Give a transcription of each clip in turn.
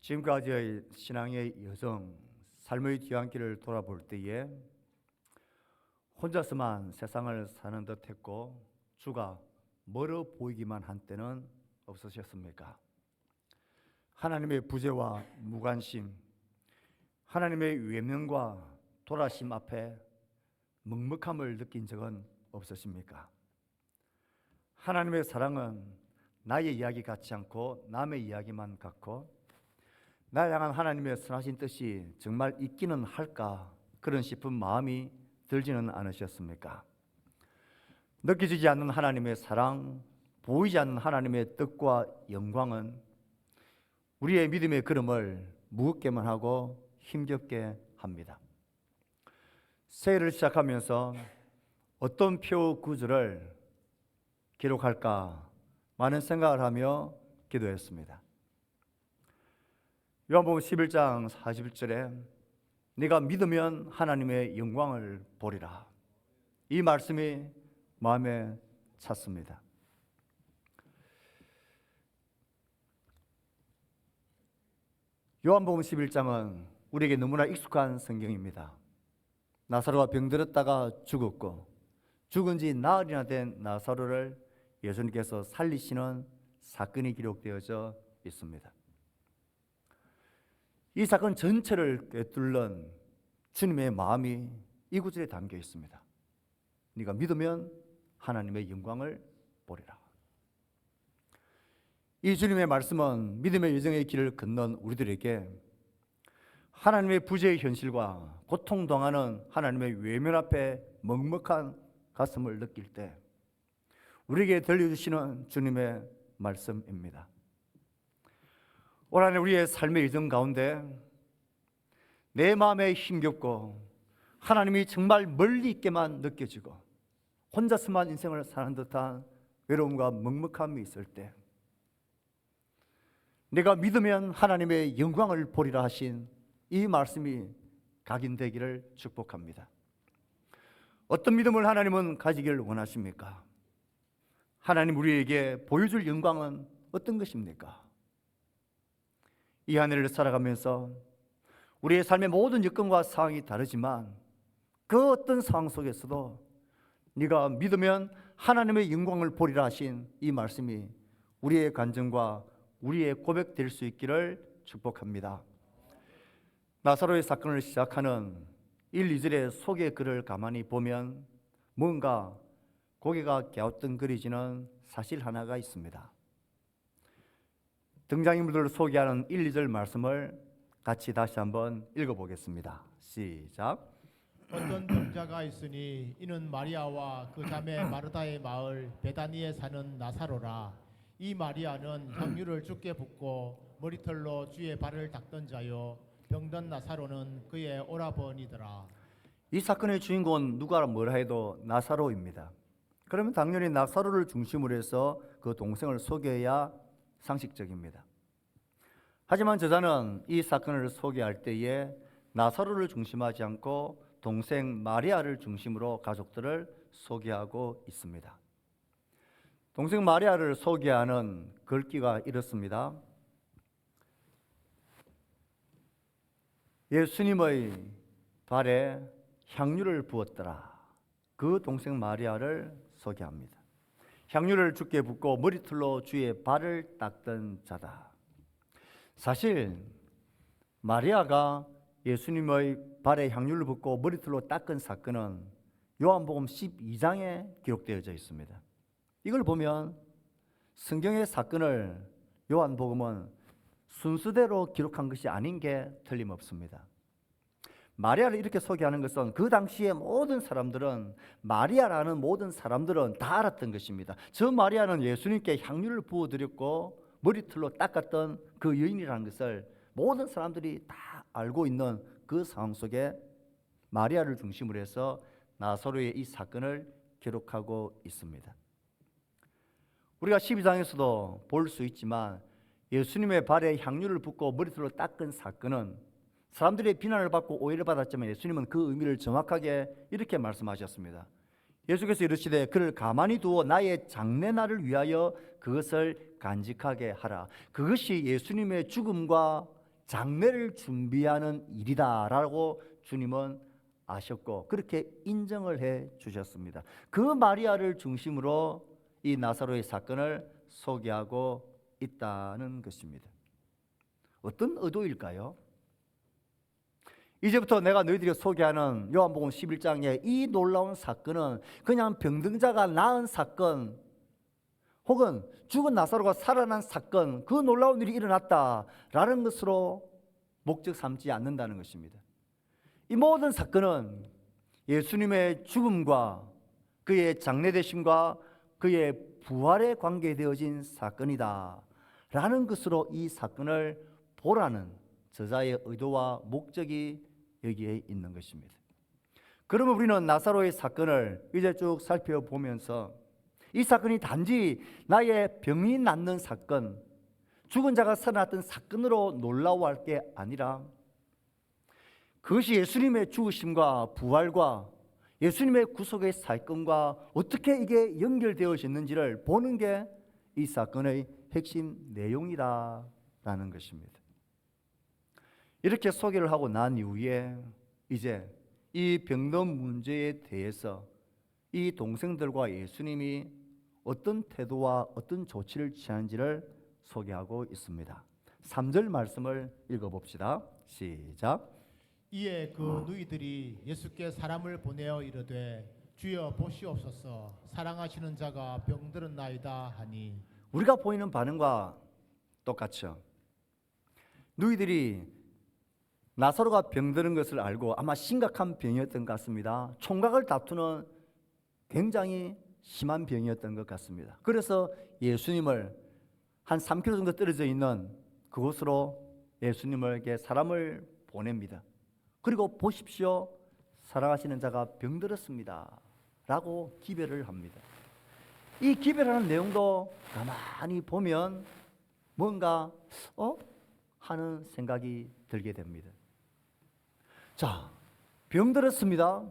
지금까지의 신앙의 여정, 삶의 뒤안길을 돌아볼 때에 혼자서만 세상을 사는 듯했고 주가 멀어 보이기만 한 때는 없으셨습니까? 하나님의 부재와 무관심, 하나님의 외면과 돌아심 앞에 먹먹함을 느낀 적은 없으십니까? 하나님의 사랑은 나의 이야기 같지 않고 남의 이야기만 같고 나를 향한 하나님의 선하신 뜻이 정말 있기는 할까 그런 싶은 마음이 들지는 않으셨습니까? 느껴지지 않는 하나님의 사랑, 보이지 않는 하나님의 뜻과 영광은 우리의 믿음의 걸음을 무겁게만 하고 힘겹게 합니다. 새해를 시작하면서 어떤 표 구절을 기록할까 많은 생각을 하며 기도했습니다. 요한복음 11장 41절에 네가 믿으면 하나님의 영광을 보리라, 이 말씀이 마음에 찼습니다. 요한복음 11장은 우리에게 너무나 익숙한 성경입니다. 나사로가 병들었다가 죽었고 죽은 지 나흘이나 된 나사로를 예수님께서 살리시는 사건이 기록되어져 있습니다. 이 사건 전체를 꿰뚫는 주님의 마음이 이 구절에 담겨 있습니다. 네가 믿으면 하나님의 영광을 보리라. 이 주님의 말씀은 믿음의 여정의 길을 걷는 우리들에게 하나님의 부재의 현실과 고통당하는 하나님의 외면 앞에 먹먹한 가슴을 느낄 때 우리에게 들려주시는 주님의 말씀입니다. 올 한 해 우리의 삶의 여정 가운데 내 마음에 힘겹고 하나님이 정말 멀리 있게만 느껴지고 혼자서만 인생을 사는 듯한 외로움과 먹먹함이 있을 때 내가 믿으면 하나님의 영광을 보리라 하신 이 말씀이 각인되기를 축복합니다. 어떤 믿음을 하나님은 가지기를 원하십니까? 하나님 우리에게 보여줄 영광은 어떤 것입니까? 이 한 해를 살아가면서 우리의 삶의 모든 여건과 상황이 다르지만 그 어떤 상황 속에서도 네가 믿으면 하나님의 영광을 보리라 하신 이 말씀이 우리의 간증과 우리의 고백 될 수 있기를 축복합니다. 나사로의 사건을 시작하는 1, 2절의 소개 글을 가만히 보면 뭔가 고개가 갸우뚱거리지는 사실 하나가 있습니다. 등장인물들을 소개하는 1, 2절 말씀을 같이 다시 한번 읽어보겠습니다. 시작. 어떤 병자가 있으니 이는 마리아와 그 자매 마르다의 마을 베다니에 사는 나사로라. 이 마리아는 향유를 주께 붓고 머리털로 주의 발을 닦던 자요, 병든 나사로는 그의 오라버니더라. 이 사건의 주인공은 누가 뭐라 해도 나사로입니다. 그러면 당연히 나사로를 중심으로 해서 그 동생을 소개해야 상식적입니다. 하지만 저자는 이 사건을 소개할 때에 나사로를 중심하지 않고 동생 마리아를 중심으로 가족들을 소개하고 있습니다. 동생 마리아를 소개하는 글귀가 이렇습니다. 예수님의 발에 향유를 부었더라. 그 동생 마리아를 소개합니다. 향유를 주께 붓고 머리털로 주의 발을 닦던 자다. 사실 마리아가 예수님의 발에 향유를 붓고 머리털로 닦은 사건은 요한복음 12장에 기록되어져 있습니다. 이걸 보면 성경의 사건을 요한복음은 순서대로 기록한 것이 아닌 게 틀림없습니다. 마리아를 이렇게 소개하는 것은 그 당시에 모든 사람들은, 마리아라는 모든 사람들은 다 알았던 것입니다. 저 마리아는 예수님께 향유를 부어드렸고 머리털로 닦았던 그 여인이라는 것을 모든 사람들이 다 알고 있는 그 상황 속에 마리아를 중심으로 해서 나사로의 이 사건을 기록하고 있습니다. 우리가 12장에서도 볼 수 있지만 예수님의 발에 향유를 붓고 머리털로 닦은 사건은 사람들의 비난을 받고 오해를 받았지만 예수님은 그 의미를 정확하게 이렇게 말씀하셨습니다. 예수께서 이르시되 그를 가만히 두어 나의 장래날을 위하여 그것을 간직하게 하라. 그것이 예수님의 죽음과 장례를 준비하는 일이다라고 주님은 아셨고 그렇게 인정을 해 주셨습니다. 그 마리아를 중심으로 이 나사로의 사건을 소개하고 있다는 것입니다. 어떤 의도일까요? 이제부터 내가 너희들이 소개하는 요한복음 11장의 이 놀라운 사건은 그냥 병등자가 나은 사건 혹은 죽은 나사로가 살아난 사건, 그 놀라운 일이 일어났다라는 것으로 목적 삼지 않는다는 것입니다. 이 모든 사건은 예수님의 죽음과 그의 장례되심과 그의 부활에 관계되어진 사건이다 라는 것으로 이 사건을 보라는 저자의 의도와 목적이 여기에 있는 것입니다. 그러면 우리는 나사로의 사건을 이제 쭉 살펴보면서 이 사건이 단지 나의 병이 낫는 사건, 죽은 자가 살아났던 사건으로 놀라워할 게 아니라 그것이 예수님의 죽으심과 부활과 예수님의 구속의 사건과 어떻게 이게 연결되어졌는지를 보는 게 이 사건의 핵심 내용이다라는 것입니다. 이렇게 소개를 하고 난 이후에 이제 이 병든 문제에 대해서 이 동생들과 예수님이 어떤 태도와 어떤 조치를 취하는지를 소개하고 있습니다. 3절 말씀을 읽어봅시다. 시작. 이에 그 누이들이 예수께 사람을 보내어 이르되 주여 보시옵소서 사랑하시는 자가 병들었나이다 하니 우리가 보이는 반응과 똑같죠. 누이들이 나사로가 병드는 것을 알고 아마 심각한 병이었던 것 같습니다. 총각을 다투는 굉장히 심한 병이었던 것 같습니다. 그래서 예수님을 한 3km 정도 떨어져 있는 그곳으로 예수님에게 사람을 보냅니다. 그리고 보십시오, 사랑하시는 자가 병들었습니다 라고 기별을 합니다. 이 기별하는 내용도 가만히 보면 뭔가 하는 생각이 들게 됩니다. 자, 병들었습니다.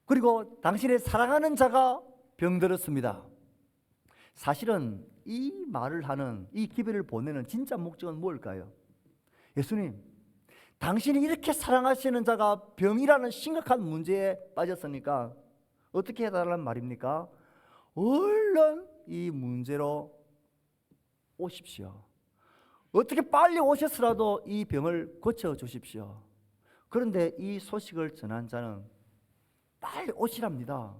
그리고 당신의 사랑하는 자가 병들었습니다. 사실은 이 말을 하는, 이 기별을 보내는 진짜 목적은 뭘까요? 예수님, 당신이 이렇게 사랑하시는 자가 병이라는 심각한 문제에 빠졌으니까 어떻게 해달라는 말입니까? 얼른 이 문제로 오십시오. 어떻게 빨리 오셔서라도 이 병을 고쳐주십시오. 그런데 이 소식을 전한 자는 빨리 오시랍니다.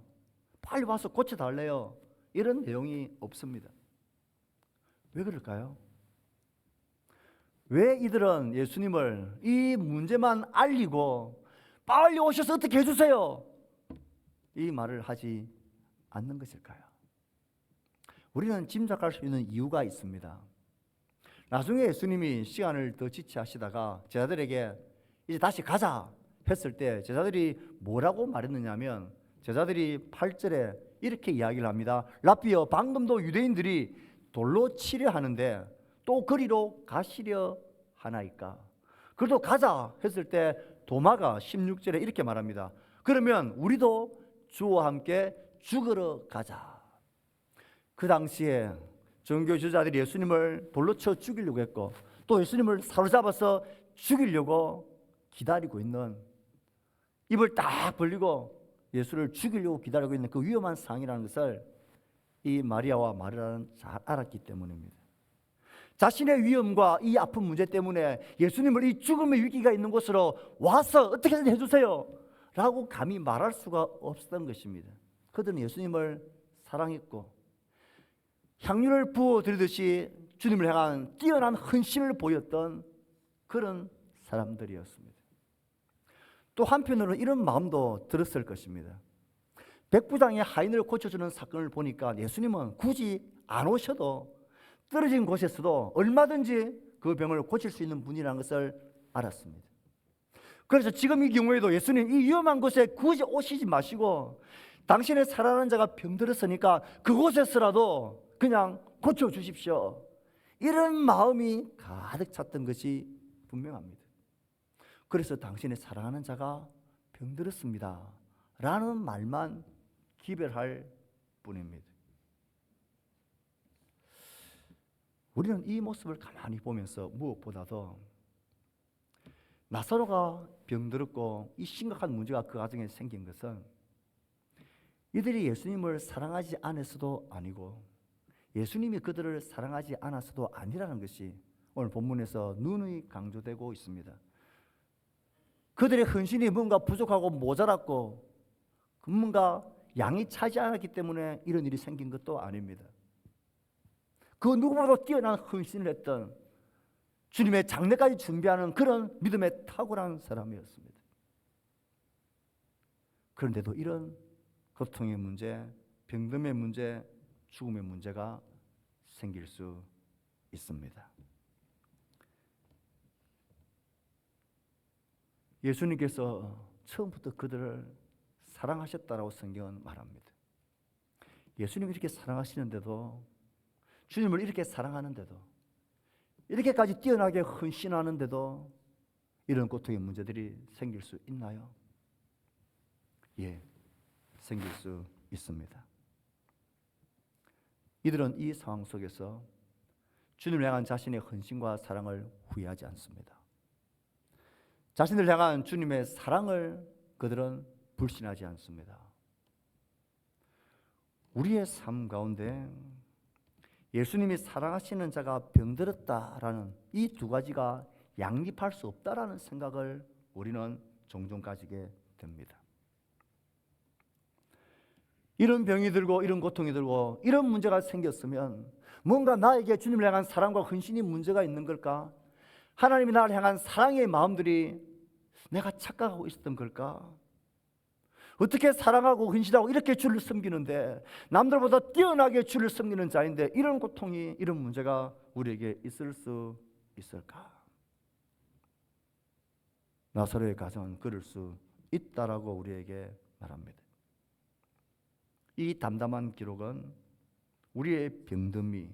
빨리 와서 고쳐달래요. 이런 내용이 없습니다. 왜 그럴까요? 왜 이들은 예수님을 이 문제만 알리고 빨리 오셔서 어떻게 해주세요, 이 말을 하지 않는 것일까요? 우리는 짐작할 수 있는 이유가 있습니다. 나중에 예수님이 시간을 더 지체하시다가 제자들에게 이제 다시 가자 했을 때 제자들이 뭐라고 말했느냐면, 제자들이 8절에 이렇게 이야기를 합니다. 라삐여, 방금도 유대인들이 돌로 치려 하는데 또 거리로 가시려 하나이까? 그래도 가자 했을 때 도마가 16절에 이렇게 말합니다. 그러면 우리도 주와 함께 죽으러 가자. 그 당시에 종교 지도자들이 예수님을 돌로 쳐 죽이려고 했고 또 예수님을 사로잡아서 죽이려고 기다리고 있는, 입을 딱 벌리고 예수를 죽이려고 기다리고 있는 그 위험한 상황이라는 것을 이 마리아와 마르다는 잘 알았기 때문입니다. 자신의 위험과 이 아픈 문제 때문에 예수님을 이 죽음의 위기가 있는 곳으로 와서 어떻게든 해주세요 라고 감히 말할 수가 없었던 것입니다. 그들은 예수님을 사랑했고 향유를 부어드리듯이 주님을 향한 뛰어난 헌신을 보였던 그런 사람들이었습니다. 또 한편으로는 이런 마음도 들었을 것입니다. 백부장의 하인을 고쳐주는 사건을 보니까 예수님은 굳이 안 오셔도 떨어진 곳에서도 얼마든지 그 병을 고칠 수 있는 분이라는 것을 알았습니다. 그래서 지금 이 경우에도 예수님 이 위험한 곳에 굳이 오시지 마시고 당신의 사랑하는 자가 병들었으니까 그곳에서라도 그냥 고쳐주십시오, 이런 마음이 가득 찼던 것이 분명합니다. 그래서 당신의 사랑하는 자가 병들었습니다 라는 말만 기별할 뿐입니다. 우리는 이 모습을 가만히 보면서 무엇보다도 나사로가 병들었고 이 심각한 문제가 그 가정에 생긴 것은 이들이 예수님을 사랑하지 않았어도 아니고 예수님이 그들을 사랑하지 않았어도 아니라는 것이 오늘 본문에서 누누이 강조되고 있습니다. 그들의 헌신이 뭔가 부족하고 모자랐고 뭔가 양이 차지 않았기 때문에 이런 일이 생긴 것도 아닙니다. 그 누구보다도 뛰어난 헌신을 했던 주님의 장례까지 준비하는 그런 믿음에 탁월한 사람이었습니다. 그런데도 이런 고통의 문제, 병듦의 문제, 죽음의 문제가 생길 수 있습니다. 예수님께서 처음부터 그들을 사랑하셨다라고 성경은 말합니다. 예수님이 이렇게 사랑하시는데도, 주님을 이렇게 사랑하는데도, 이렇게까지 뛰어나게 헌신하는데도 이런 고통의 문제들이 생길 수 있나요? 예, 생길 수 있습니다. 이들은 이 상황 속에서 주님을 향한 자신의 헌신과 사랑을 후회하지 않습니다. 자신을 향한 주님의 사랑을 그들은 불신하지 않습니다. 우리의 삶 가운데 예수님이 사랑하시는 자가 병들었다라는 이 두 가지가 양립할 수 없다라는 생각을 우리는 종종 가지게 됩니다. 이런 병이 들고 이런 고통이 들고 이런 문제가 생겼으면 뭔가 나에게 주님을 향한 사랑과 헌신이 문제가 있는 걸까? 하나님이 나를 향한 사랑의 마음들이 내가 착각하고 있었던 걸까? 어떻게 사랑하고 헌신하고 이렇게 주를 섬기는데 남들보다 뛰어나게 주를 섬기는 자인데 이런 고통이 이런 문제가 우리에게 있을 수 있을까? 나사로의 가정은 그럴 수 있다라고 우리에게 말합니다. 이 담담한 기록은 우리의 병듦이,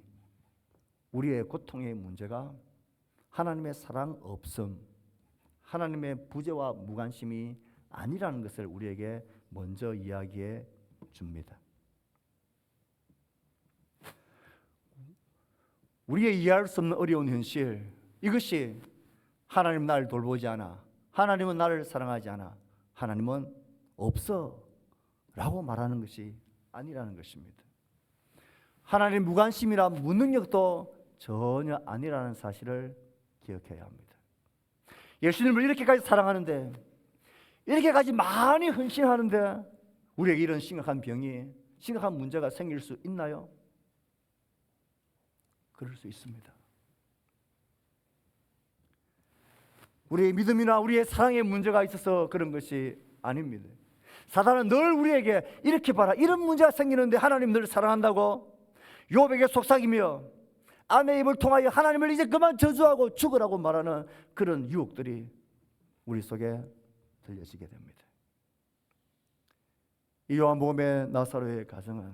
우리의 고통의 문제가 하나님의 사랑 없음, 하나님의 부재와 무관심이 아니라는 것을 우리에게 먼저 이야기해 줍니다. 우리의 이해할 수 없는 어려운 현실, 이것이 하나님 나를 돌보지 않아, 하나님은 나를 사랑하지 않아, 하나님은 없어 라고 말하는 것이 아니라는 것입니다. 하나님 무관심이나 무능력도 전혀 아니라는 사실을 기억해야 합니다. 예수님을 이렇게까지 사랑하는데, 이렇게까지 많이 헌신하는데 우리에게 이런 심각한 병이, 심각한 문제가 생길 수 있나요? 그럴 수 있습니다. 우리의 믿음이나 우리의 사랑의 문제가 있어서 그런 것이 아닙니다. 사단은 늘 우리에게 이렇게 봐라, 이런 문제가 생기는데 하나님 늘 사랑한다고 욥에게 속삭이며 아내의 입을 통하여 하나님을 이제 그만 저주하고 죽으라고 말하는 그런 유혹들이 우리 속에 들려지게 됩니다. 이 요한복음의 나사로의 가정은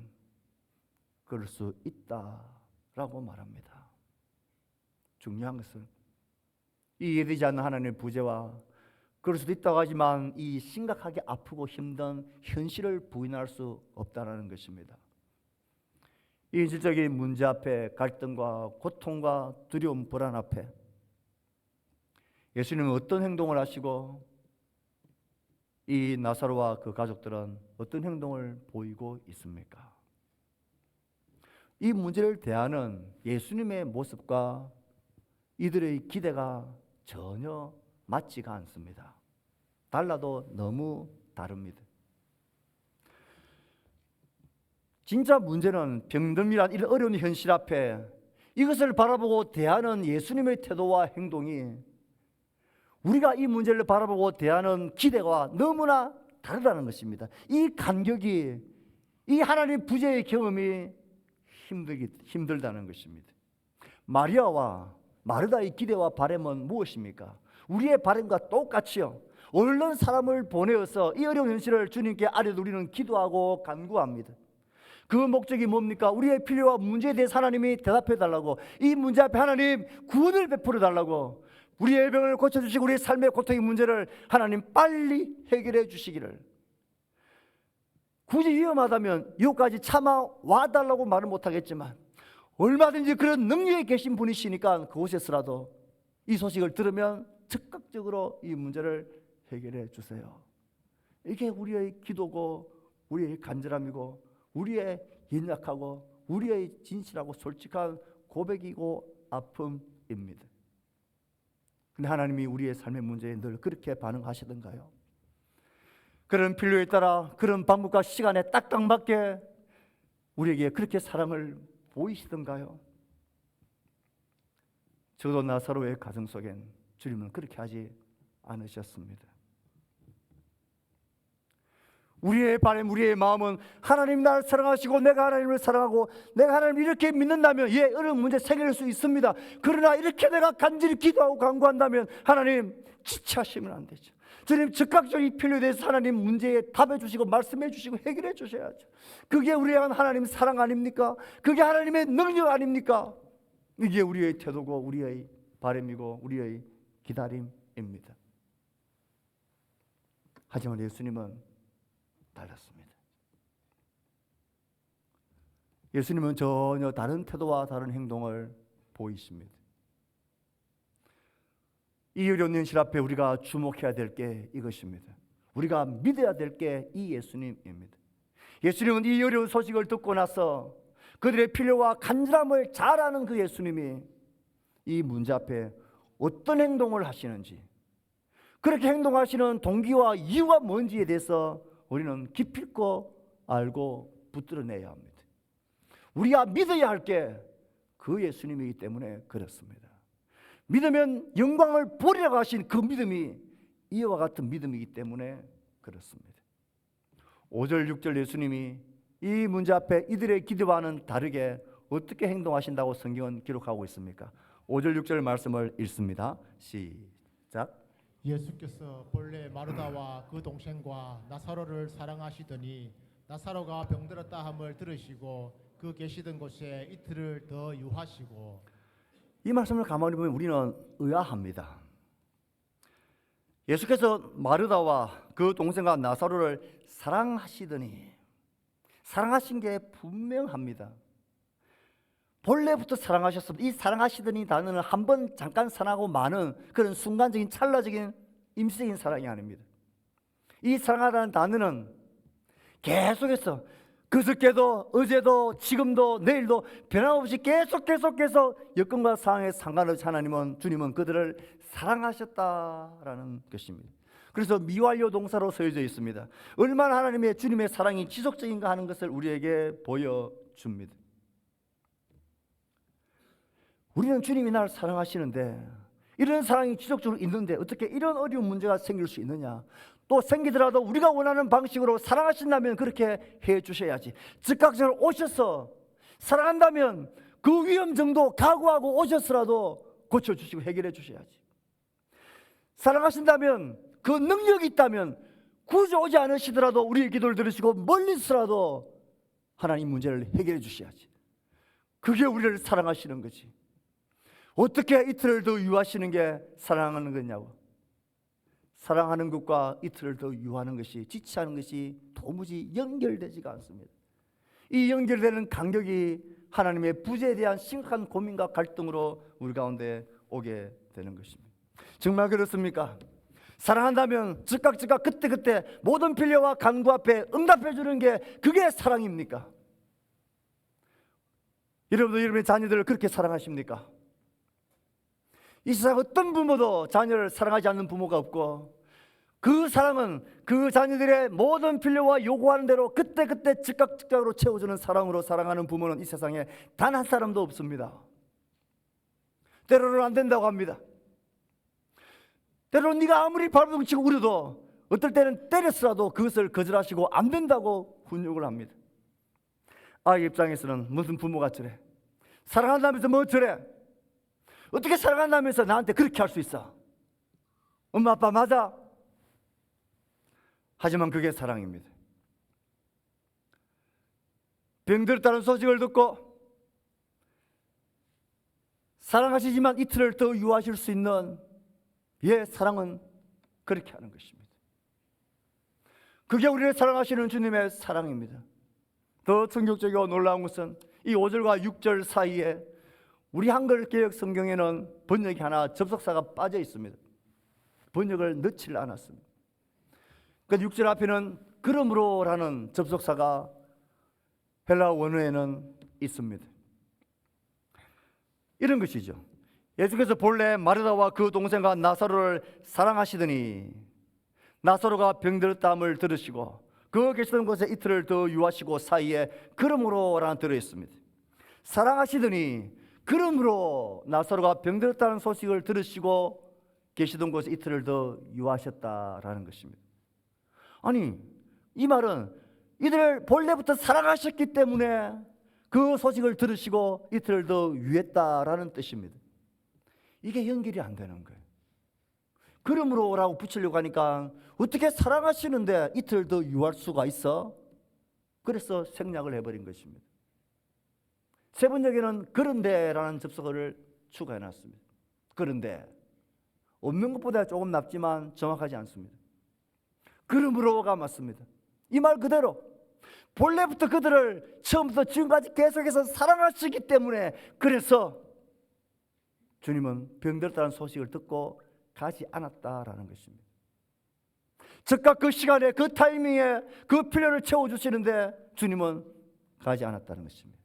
그럴 수 있다라고 말합니다. 중요한 것은 이 이해되지 않는 하나님의 부재와 그럴 수도 있다고 하지만 이 심각하게 아프고 힘든 현실을 부인할 수 없다는 것입니다. 이 현실적인 문제 앞에, 갈등과 고통과 두려움, 불안 앞에 예수님은 어떤 행동을 하시고 이 나사로와 그 가족들은 어떤 행동을 보이고 있습니까? 이 문제를 대하는 예수님의 모습과 이들의 기대가 전혀 맞지가 않습니다. 달라도 너무 다릅니다. 진짜 문제는 병듦이란 이런 어려운 현실 앞에 이것을 바라보고 대하는 예수님의 태도와 행동이 우리가 이 문제를 바라보고 대하는 기대와 너무나 다르다는 것입니다. 이 간격이, 이 하나님 부재의 경험이 힘들다는 것입니다. 마리아와 마르다의 기대와 바람은 무엇입니까? 우리의 바람과 똑같이요, 얼른 사람을 보내어서 이 어려운 현실을 주님께 아뢰드리는 기도하고 간구합니다. 그 목적이 뭡니까? 우리의 필요와 문제에 대해서 하나님이 대답해 달라고, 이 문제 앞에 하나님 구원을 베풀어 달라고, 우리의 병을 고쳐주시고 우리의 삶의 고통의 문제를 하나님 빨리 해결해 주시기를, 굳이 위험하다면 이것까지 참아와 달라고 말은 못하겠지만 얼마든지 그런 능력이 계신 분이시니까 그곳에서라도 이 소식을 들으면 즉각적으로 이 문제를 해결해 주세요. 이게 우리의 기도고 우리의 간절함이고 우리의 연약하고 우리의 진실하고 솔직한 고백이고 아픔입니다. 근데 하나님이 우리의 삶의 문제에 늘 그렇게 반응하시던가요? 그런 필요에 따라 그런 방법과 시간에 딱 맞게 우리에게 그렇게 사랑을 보이시던가요? 적어도 나사로의 가정 속엔 주님은 그렇게 하지 않으셨습니다. 우리의 바람, 우리의 마음은 하나님 나를 사랑하시고 내가 하나님을 사랑하고 내가 하나님을 이렇게 믿는다면 어려운 문제 해결할 수 있습니다. 그러나 이렇게 내가 간절히 기도하고 간구한다면 하나님 지체하시면 안 되죠. 주님 즉각적인 이 필요에 대해서 하나님 문제에 답해 주시고 말씀해 주시고 해결해 주셔야죠. 그게 우리의 하나님 사랑 아닙니까? 그게 하나님의 능력 아닙니까? 이게 우리의 태도고 우리의 바람이고 우리의 기다림입니다. 하지만 예수님은 달랐습니다. 예수님은 전혀 다른 태도와 다른 행동을 보이십니다. 이 어려운 현실 앞에 우리가 주목해야 될 게 이것입니다. 우리가 믿어야 될 게 이 예수님입니다. 예수님은 이 어려운 소식을 듣고 나서 그들의 필요와 간절함을 잘 아는 그 예수님이 이 문제 앞에 어떤 행동을 하시는지, 그렇게 행동하시는 동기와 이유가 뭔지에 대해서 우리는 깊이 있고 알고 붙들어내야 합니다. 우리가 믿어야 할 게 그 예수님이기 때문에 그렇습니다. 믿으면 영광을 보리라고 하신 그 믿음이 이와 같은 믿음이기 때문에 그렇습니다. 5절 6절 예수님이 이 문제 앞에 이들의 기도와는 다르게 어떻게 행동하신다고 성경은 기록하고 있습니까? 5절 6절 말씀을 읽습니다. 시작. 예수께서 본래 마르다와 그 동생과 나사로를 사랑하시더니 나사로가 병들었다 함을 들으시고 그 계시던 곳에 이틀을 더 유하시고. 이 말씀을 가만히 보면 우리는 의아합니다. 예수께서 마르다와 그 동생과 나사로를 사랑하시더니, 사랑하신 게 분명합니다. 본래부터 사랑하셨습니다. 이 사랑하시더니 단어는 한 번 잠깐 사랑하고 마는 그런 순간적인 찰나적인 임시적인 사랑이 아닙니다. 이 사랑하다는 단어는 계속해서 그저께도 어제도 지금도 내일도 변함없이 계속해서 여건과 상황에 상관없이 주님은 그들을 사랑하셨다라는 것입니다. 그래서 미완료 동사로 쓰여져 있습니다. 얼마나 하나님의 주님의 사랑이 지속적인가 하는 것을 우리에게 보여줍니다. 우리는 주님이 나를 사랑하시는데 이런 사랑이 지속적으로 있는데 어떻게 이런 어려운 문제가 생길 수 있느냐? 또 생기더라도 우리가 원하는 방식으로 사랑하신다면 그렇게 해 주셔야지. 즉각적으로 오셔서 사랑한다면 그 위험 정도 각오하고 오셔서라도 고쳐주시고 해결해 주셔야지. 사랑하신다면 그 능력이 있다면 굳이 오지 않으시더라도 우리의 기도를 들으시고 멀리서라도 하나님 문제를 해결해 주셔야지. 그게 우리를 사랑하시는 거지. 어떻게 이틀을 더 유하시는 게 사랑하는 거냐고. 사랑하는 것과 이틀을 더 유하는 것이, 지체하는 것이 도무지 연결되지가 않습니다. 이 연결되는 간격이 하나님의 부재에 대한 심각한 고민과 갈등으로 우리 가운데 오게 되는 것입니다. 정말 그렇습니까? 사랑한다면 즉각 그때 모든 필요와 간구 앞에 응답해 주는 게 그게 사랑입니까? 여러분의 자녀들을 그렇게 사랑하십니까? 이 세상 어떤 부모도 자녀를 사랑하지 않는 부모가 없고, 그 사랑은 그 자녀들의 모든 필요와 요구하는 대로 그때 즉각적으로 채워주는 사랑으로 사랑하는 부모는 이 세상에 단 한 사람도 없습니다. 때로는 안 된다고 합니다. 때로는 네가 아무리 발버둥 치고 우려도 어떨 때는 때렸으라도 그것을 거절하시고 안 된다고 훈육을 합니다. 아이 입장에서는 무슨 부모가 저래? 사랑한다면서 뭐 저래? 어떻게 사랑한다면서 나한테 그렇게 할 수 있어? 엄마 아빠 맞아? 하지만 그게 사랑입니다. 병들었다는 소식을 듣고 사랑하시지만 이틀을 더 유하실 수 있는 사랑은 그렇게 하는 것입니다. 그게 우리를 사랑하시는 주님의 사랑입니다. 더 충격적이고 놀라운 것은 이 5절과 6절 사이에 우리 한글 개역 성경에는 번역이 하나 접속사가 빠져 있습니다. 번역을 넣지 않았습니다. 그 6절 앞에는 그러므로라는 접속사가 헬라 원어에는 있습니다. 이런 것이죠. 예수께서 본래 마르다와 그 동생과 나사로를 사랑하시더니 나사로가 병들었다함을 들으시고 그 계시던 곳에 이틀을 더 유하시고 사이에 그러므로라는 들어 있습니다. 사랑하시더니 그러므로 나사로가 병들었다는 소식을 들으시고 계시던 곳에 이틀을 더 유하셨다라는 것입니다. 아니, 이 말은 이들을 본래부터 사랑하셨기 때문에 그 소식을 들으시고 이틀을 더 유했다라는 뜻입니다. 이게 연결이 안 되는 거예요. 그러므로라고 붙이려고 하니까 어떻게 사랑하시는데 이틀 더 유할 수가 있어? 그래서 생략을 해버린 것입니다. 세 번역에는 그런데라는 접속어를 추가해 놨습니다. 그런데 없는 것보다 조금 낫지만 정확하지 않습니다. 그러므로가 맞습니다. 이 말 그대로 본래부터 그들을 처음부터 지금까지 계속해서 사랑하시기 때문에 그래서 주님은 병들었다는 소식을 듣고 가지 않았다라는 것입니다. 즉각 그 시간에 그 타이밍에 그 필요를 채워주시는데 주님은 가지 않았다는 것입니다.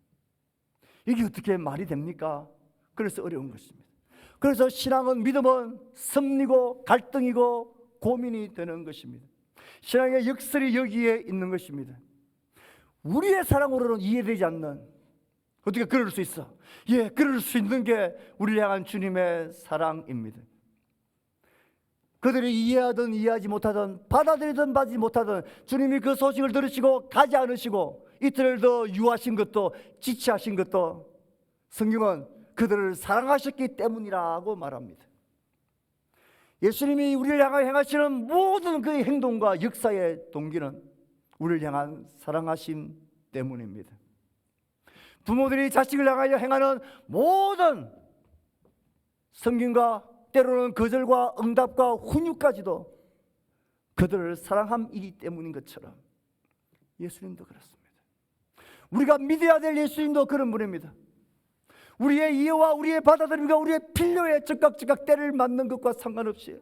이게 어떻게 말이 됩니까? 그래서 어려운 것입니다. 그래서 신앙은, 믿음은 섭리고 갈등이고 고민이 되는 것입니다. 신앙의 역설이 여기에 있는 것입니다. 우리의 사랑으로는 이해되지 않는, 어떻게 그럴 수 있어? 예, 그럴 수 있는 게 우리를 향한 주님의 사랑입니다. 그들이 이해하든 이해하지 못하든 받아들이든 받지 못하든 주님이 그 소식을 들으시고 가지 않으시고 이틀을 더 유하신 것도 지체하신 것도 성경은 그들을 사랑하셨기 때문이라고 말합니다. 예수님이 우리를 향하여 행하시는 모든 그의 행동과 역사의 동기는 우리를 향한 사랑하심 때문입니다. 부모들이 자식을 향하여 행하는 모든 성경과 때로는 거절과 응답과 훈육까지도 그들을 사랑함이기 때문인 것처럼 예수님도 그렇습니다. 우리가 믿어야 될 예수님도 그런 분입니다. 우리의 이해와 우리의 받아들임과 우리의 필요에 즉각 때를 맞는 것과 상관없이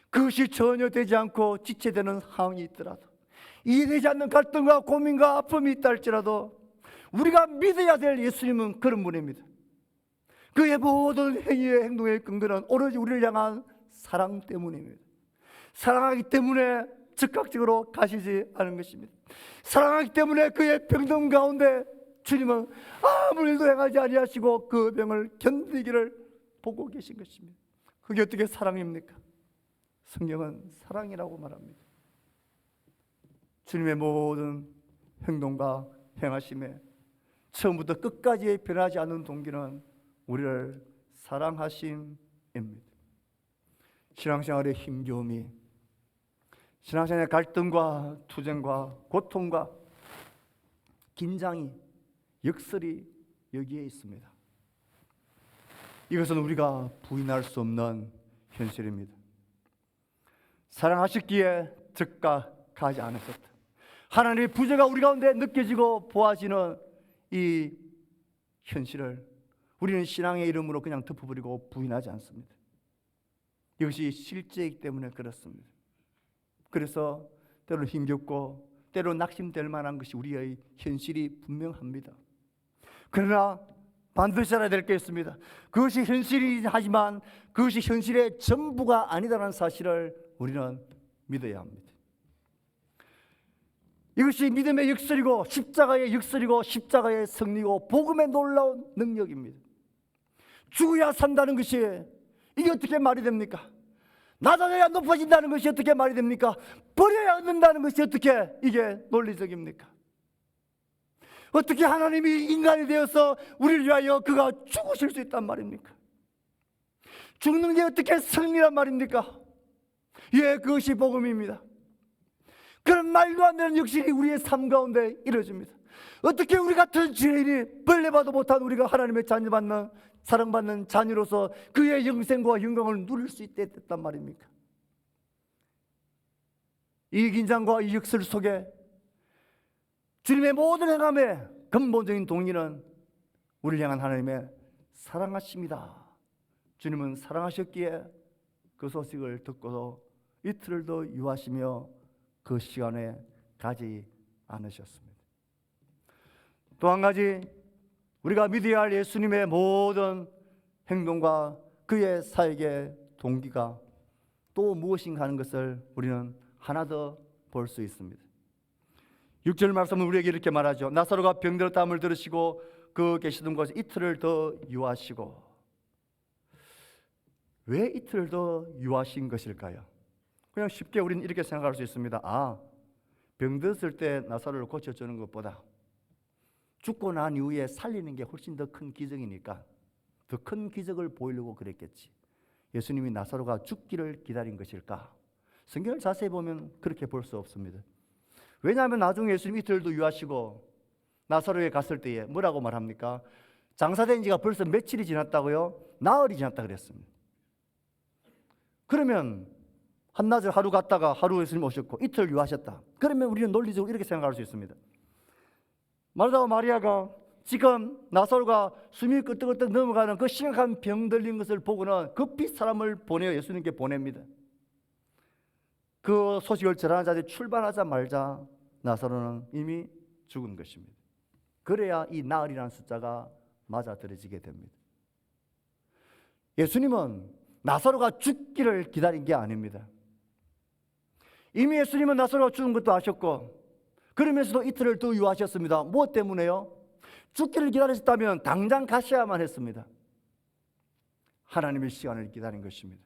그것이 전혀 되지 않고 지체되는 상황이 있더라도, 이해되지 않는 갈등과 고민과 아픔이 있다 할지라도 우리가 믿어야 될 예수님은 그런 분입니다. 그의 모든 행위의 행동의 근거는 오로지 우리를 향한 사랑 때문입니다. 사랑하기 때문에 즉각적으로 가시지 않은 것입니다. 사랑하기 때문에 그의 병든 가운데 주님은 아무 일도 행하지 아니하시고 그 병을 견디기를 보고 계신 것입니다. 그게 어떻게 사랑입니까? 성경은 사랑이라고 말합니다. 주님의 모든 행동과 행하심에 처음부터 끝까지 변하지 않는 동기는 우리를 사랑하심입니다. 신앙생활의 힘겨움이, 신앙생활의 갈등과 투쟁과 고통과 긴장이, 역설이 여기에 있습니다. 이것은 우리가 부인할 수 없는 현실입니다. 사랑하셨기에 즉각 가지 않으셨다. 하나님의 부재가 우리 가운데 느껴지고 보아지는 이 현실을 우리는 신앙의 이름으로 그냥 덮어버리고 부인하지 않습니다. 이것이 실제이기 때문에 그렇습니다. 그래서 때로 힘겹고 때로 낙심될 만한 것이 우리의 현실이 분명합니다. 그러나 반드시 알아야 될 게 있습니다. 그것이 현실이긴 하지만 그것이 현실의 전부가 아니다라는 사실을 우리는 믿어야 합니다. 이것이 믿음의 역설이고 십자가의 역설이고 십자가의 승리고 복음의 놀라운 능력입니다. 죽어야 산다는 것이 이게 어떻게 말이 됩니까? 낮아져야 높아진다는 것이 어떻게 말이 됩니까? 버려야 얻는다는 것이 어떻게 이게 논리적입니까? 어떻게 하나님이 인간이 되어서 우리를 위하여 그가 죽으실 수 있단 말입니까? 죽는 게 어떻게 승리란 말입니까? 예, 그것이 복음입니다. 그런 말도 안 되는 역실이 우리의 삶 가운데 이루어집니다. 어떻게 우리 같은 죄인이 벌레봐도 못한 우리가 하나님의 자녀받는, 사랑받는 자녀로서 그의 영생과 영광을 누릴 수 있단 말입니까? 이 긴장과 이 역설 속에 주님의 모든 행함에 근본적인 동기는 우리를 향한 하나님의 사랑하심이다. 주님은 사랑하셨기에 그 소식을 듣고도 이틀을 더 유하시며 그 시간에 가지 않으셨습니다. 또 한 가지, 우리가 믿어야 할 예수님의 모든 행동과 그의 사역의 동기가 또 무엇인가 하는 것을 우리는 하나 더 볼 수 있습니다. 6절 말씀은 우리에게 이렇게 말하죠. 나사로가 병들었다함을 들으시고 그 계시던 곳에 이틀을 더 유하시고. 왜 이틀을 더 유하신 것일까요? 그냥 쉽게 우리는 이렇게 생각할 수 있습니다. 병들었을 때 나사로를 고쳐주는 것보다 죽고 난 이후에 살리는 게 훨씬 더 큰 기적이니까 더 큰 기적을 보이려고 그랬겠지. 예수님이 나사로가 죽기를 기다린 것일까? 성경을 자세히 보면 그렇게 볼 수 없습니다. 왜냐하면 나중에 예수님이 이틀도 유하시고 나사로에 갔을 때에 뭐라고 말합니까? 장사된 지가 벌써 며칠이 지났다고요? 나흘이 지났다 그랬습니다. 그러면 한나절 하루 갔다가 하루 예수님 오셨고 이틀 유하셨다. 그러면 우리는 논리적으로 이렇게 생각할 수 있습니다. 마르다와 마리아가 지금 나사로가 숨이 끄떡끄떡 넘어가는 그 심각한 병 들린 것을 보고는 급히 사람을 보내어 예수님께 보냅니다. 그 소식을 전하는 자들이 출발하자마자 나사로는 이미 죽은 것입니다. 그래야 이 나흘이라는 숫자가 맞아떨어지게 됩니다. 예수님은 나사로가 죽기를 기다린 게 아닙니다. 이미 예수님은 나사로가 죽은 것도 아셨고 그러면서도 이틀을 더 유하셨습니다. 무엇 때문에요? 죽기를 기다리셨다면 당장 가셔야만 했습니다. 하나님의 시간을 기다린 것입니다.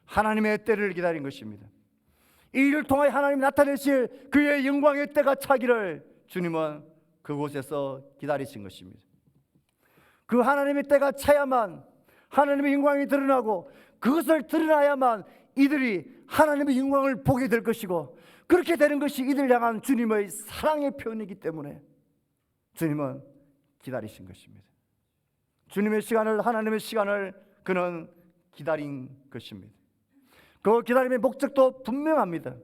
하나님의 때를 기다린 것입니다. 이 일을 통하여 하나님이 나타내실 그의 영광의 때가 차기를 주님은 그곳에서 기다리신 것입니다. 그 하나님의 때가 차야만 하나님의 영광이 드러나고 그것을 드러나야만 이들이 하나님의 영광을 보게 될 것이고 그렇게 되는 것이 이들을 향한 주님의 사랑의 표현이기 때문에 주님은 기다리신 것입니다. 주님의 시간을, 하나님의 시간을 그는 기다린 것입니다. 그 기다림의 목적도 분명합니다.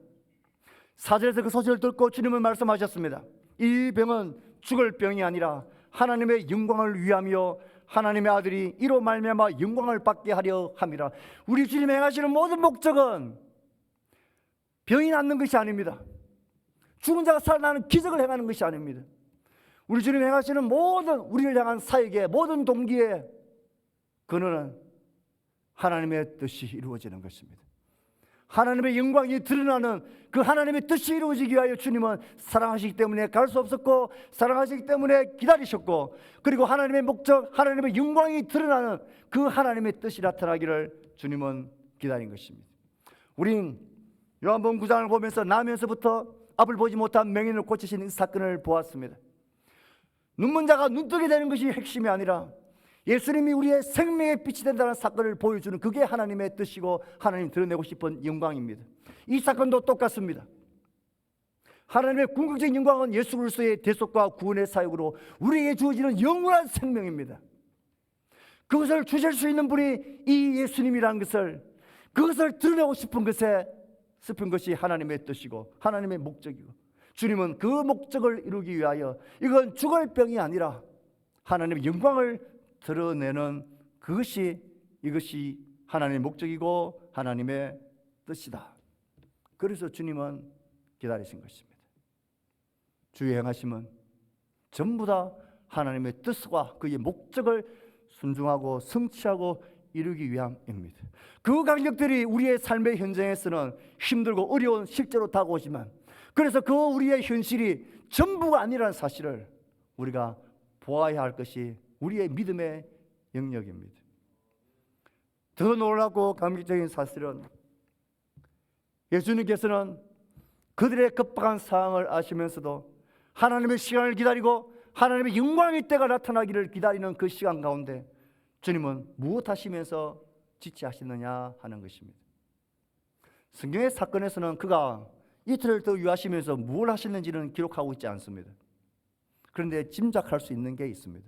4절에서 그 소식을 듣고 주님은 말씀하셨습니다. 이 병은 죽을 병이 아니라 하나님의 영광을 위하며 하나님의 아들이 이로 말미암아 영광을 받게 하려 함이라. 우리 주님이 행하시는 모든 목적은 병이 낫는 것이 아닙니다. 죽은 자가 살아나는 기적을 행하는 것이 아닙니다. 우리 주님이 행하시는 모든 우리를 향한 사역의 모든 동기에 근원은 하나님의 뜻이 이루어지는 것입니다. 하나님의 영광이 드러나는 그 하나님의 뜻이 이루어지기 위하여 주님은 사랑하시기 때문에 갈 수 없었고 사랑하시기 때문에 기다리셨고 그리고 하나님의 목적, 하나님의 영광이 드러나는 그 하나님의 뜻이 나타나기를 주님은 기다린 것입니다. 우린 요한복음 9장을 보면서 나면서부터 앞을 보지 못한 맹인을 고치시는 이 사건을 보았습니다. 눈먼 자가 눈뜨게 되는 것이 핵심이 아니라 예수님이 우리의 생명의 빛이 된다는 사건을 보여주는 그게 하나님의 뜻이고 하나님 드러내고 싶은 영광입니다. 이 사건도 똑같습니다. 하나님의 궁극적인 영광은 예수 그리스도의 대속과 구원의 사역으로 우리에게 주어지는 영원한 생명입니다. 그것을 주실 수 있는 분이 이 예수님이라는 것을, 그것을 드러내고 싶은 것이 하나님의 뜻이고 하나님의 목적이고 주님은 그 목적을 이루기 위하여 이건 죽을 병이 아니라 하나님의 영광을 드러내는 이것이 하나님의 목적이고 하나님의 뜻이다. 그래서 주님은 기다리신 것입니다. 주의 행하심은 전부 다 하나님의 뜻과 그의 목적을 순종하고 성취하고 이루기 위함입니다. 그 간격들이 우리의 삶의 현장에서는 힘들고 어려운 실제로 다가오지만 그래서 그 우리의 현실이 전부가 아니라는 사실을 우리가 보아야 할 것이 우리의 믿음의 영역입니다. 더 놀랍고 감격적인 사실은 예수님께서는 그들의 급박한 상황을 아시면서도 하나님의 시간을 기다리고 하나님의 영광의 때가 나타나기를 기다리는 그 시간 가운데 주님은 무엇 하시면서 지체하시느냐 하는 것입니다. 성경의 사건에서는 그가 이틀을 더 유하시면서 무엇을 하셨는지는 기록하고 있지 않습니다. 그런데 짐작할 수 있는 게 있습니다.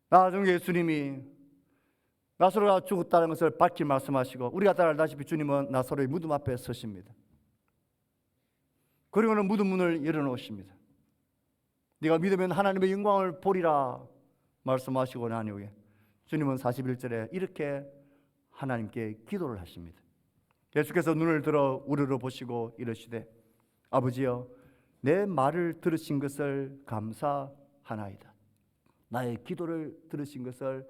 나중에 예수님이 나사로가 죽었다는 것을 밝히 말씀하시고 우리가 다 알다시피 주님은 나사로의 무덤 앞에 서십니다. 그리고는 무덤 문을 열어놓으십니다. 네가 믿으면 하나님의 영광을 보리라 말씀하시고 난 이후에 주님은 41절에 이렇게 하나님께 기도를 하십니다. 예수께서 눈을 들어 우러러 보시고 이르시되 아버지여 내 말을 들으신 것을 감사하나이다. 나의 기도를 들으신 것을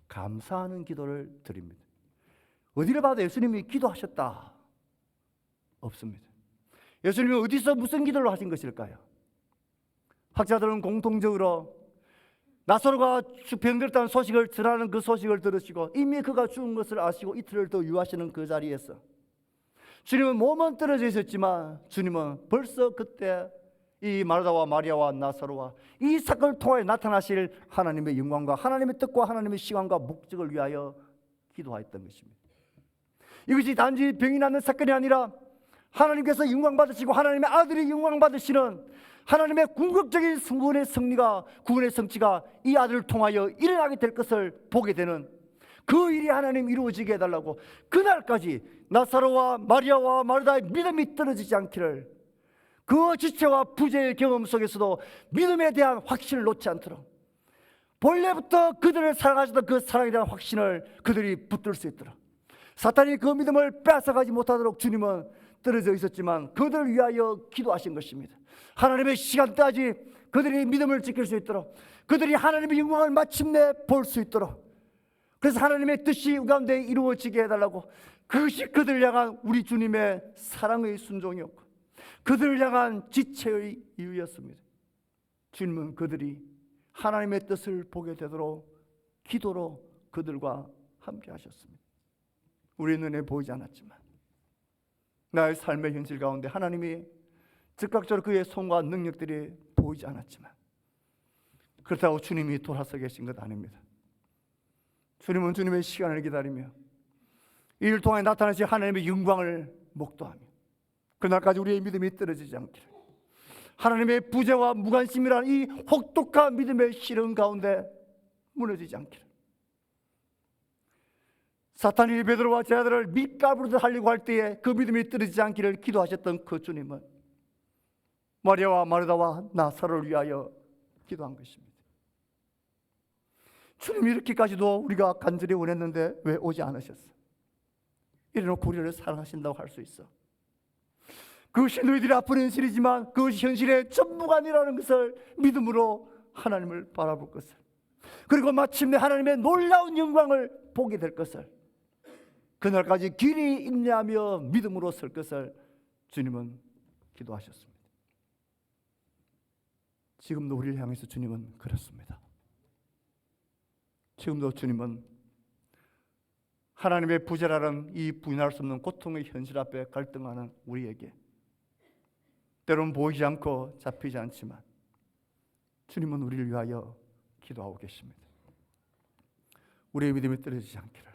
감사하는 기도를 드립니다. 어디를 봐도 예수님이 기도하셨다 없습니다. 예수님이 어디서 무슨 기도를 하신 것일까요? 학자들은 공통적으로 나사로가 병들었다는 소식을 전하는 그 소식을 들으시고 이미 그가 죽은 것을 아시고 이틀을 더 유하시는 그 자리에서 주님은 몸은 떨어져 있었지만 주님은 벌써 그때 이 마르다와 마리아와 나사로와 이 사건을 통하여 나타나실 하나님의 영광과 하나님의 뜻과 하나님의 시간과 목적을 위하여 기도하였던 것입니다. 이것이 단지 병이 낫는 사건이 아니라 하나님께서 영광 받으시고 하나님의 아들이 영광 받으시는 하나님의 궁극적인 구원의 승리가 구원의 성취가 이 아들을 통하여 일어나게 될 것을 보게 되는 그 일이 하나님 이루어지게 해달라고 그날까지 나사로와 마리아와 마르다의 믿음이 떨어지지 않기를 그 지체와 부재의 경험 속에서도 믿음에 대한 확신을 놓지 않도록 본래부터 그들을 사랑하시던 그 사랑에 대한 확신을 그들이 붙들 수 있도록 사탄이 그 믿음을 뺏어가지 못하도록 주님은 떨어져 있었지만 그들을 위하여 기도하신 것입니다. 하나님의 시간까지 그들이 믿음을 지킬 수 있도록 그들이 하나님의 영광을 마침내 볼 수 있도록 그래서 하나님의 뜻이 가운데 이루어지게 해달라고 그것이 그들을 향한 우리 주님의 사랑의 순종이었고 그들을 향한 지체의 이유였습니다. 주님은 그들이 하나님의 뜻을 보게 되도록 기도로 그들과 함께 하셨습니다. 우리 눈에 보이지 않았지만 나의 삶의 현실 가운데 하나님이 즉각적으로 그의 손과 능력들이 보이지 않았지만 그렇다고 주님이 돌아서 계신 것 아닙니다. 주님은 주님의 시간을 기다리며 이를 통해 나타나신 하나님의 영광을 목도하며 그날까지 우리의 믿음이 떨어지지 않기를 하나님의 부재와 무관심이라는 이 혹독한 믿음의 시련 가운데 무너지지 않기를 사탄이 베드로와 제자들을 밑가부르듯 하려고 할 때에 그 믿음이 떨어지지 않기를 기도하셨던 그 주님은 마리아와 마르다와 나사로를 위하여 기도한 것입니다. 주님이 이렇게까지도 우리가 간절히 원했는데 왜 오지 않으셨어? 이래놓고 우리를 사랑하신다고 할 수 있어. 그것이 너희들이 아픈 현실이지만 그것이 현실의 전부가 아니라는 것을 믿음으로 하나님을 바라볼 것을 그리고 마침내 하나님의 놀라운 영광을 보게 될 것을 그날까지 길이 인내하며 믿음으로 설 것을 주님은 기도하셨습니다. 지금도 우리를 향해서 주님은 그렇습니다. 지금도 주님은 하나님의 부재라는 이 부인할 수 없는 고통의 현실 앞에 갈등하는 우리에게 때로는 보이지 않고 잡히지 않지만 주님은 우리를 위하여 기도하고 계십니다. 우리의 믿음이 떨어지지 않기를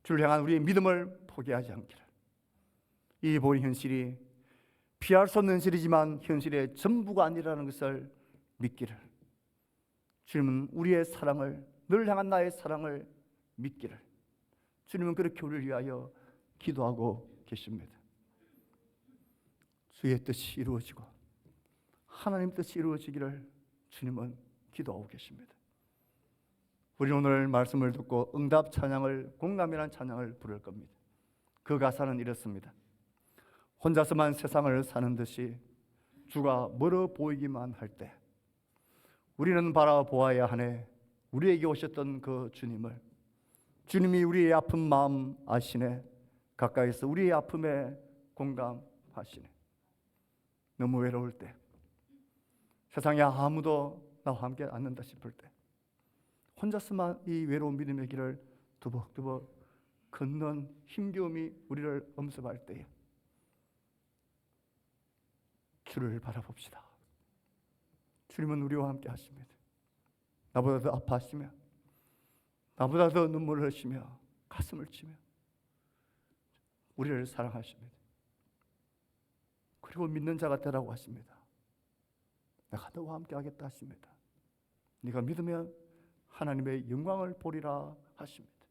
주를 향한 우리의 믿음을 포기하지 않기를 이 보이는 현실이 피할 수 없는 현실이지만 현실의 전부가 아니라는 것을 믿기를 주님은 우리의 사랑을 늘 향한 나의 사랑을 믿기를 주님은 그렇게 우리를 위하여 기도하고 계십니다. 주의 뜻이 이루어지고 하나님 뜻이 이루어지기를 주님은 기도하고 계십니다. 우리는 오늘 말씀을 듣고 응답 찬양을 공감이라는 찬양을 부를 겁니다. 그 가사는 이렇습니다. 혼자서만 세상을 사는 듯이 주가 멀어 보이기만 할 때 우리는 바라보아야 하네 우리에게 오셨던 그 주님을 주님이 우리의 아픈 마음 아시네 가까이서 우리의 아픔에 공감하시네 너무 외로울 때 세상에 아무도 나와 함께 않는다 싶을 때 혼자서만 이 외로운 믿음의 길을 두벅두벅 걷는 힘겨움이 우리를 엄습할 때에 주를 바라봅시다. 주님은 우리와 함께 하십니다. 나보다 더 아파하시며 나보다 더 눈물을 흘리시며 가슴을 치며 우리를 사랑하십니다. 그리고 믿는 자가 되라고 하십니다. 내가 너와 함께 하겠다 하십니다. 네가 믿으면 하나님의 영광을 보리라 하십니다.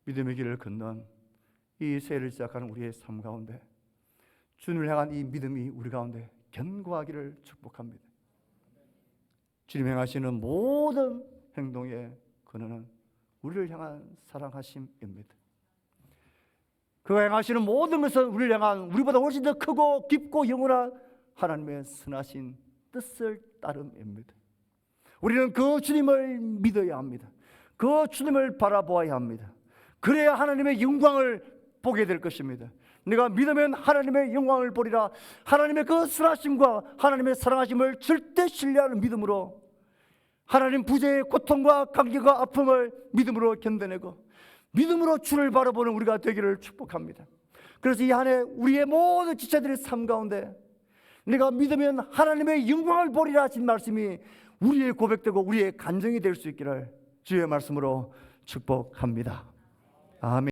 믿음의 길을 걷는 이 새해를 시작하는 우리의 삶 가운데 주님을 향한 이 믿음이 우리 가운데 견고하기를 축복합니다. 주님 행하시는 모든 행동의 근원은 우리를 향한 사랑하심입니다. 그가 행하시는 모든 것은 우리를 향한 우리보다 훨씬 더 크고 깊고 영원한 하나님의 선하신 뜻을 따름입니다. 우리는 그 주님을 믿어야 합니다. 그 주님을 바라보아야 합니다. 그래야 하나님의 영광을 보게 될 것입니다. 내가 믿으면 하나님의 영광을 보리라. 하나님의 그 선하심과 하나님의 사랑하심을 절대 신뢰하는 믿음으로 하나님 부재의 고통과 감기와 아픔을 믿음으로 견뎌내고 믿음으로 주를 바라보는 우리가 되기를 축복합니다. 그래서 이 한 해 우리의 모든 지체들의 삶 가운데 내가 믿으면 하나님의 영광을 보리라 하신 말씀이 우리의 고백되고 우리의 간증이 될 수 있기를 주의 말씀으로 축복합니다. 아멘.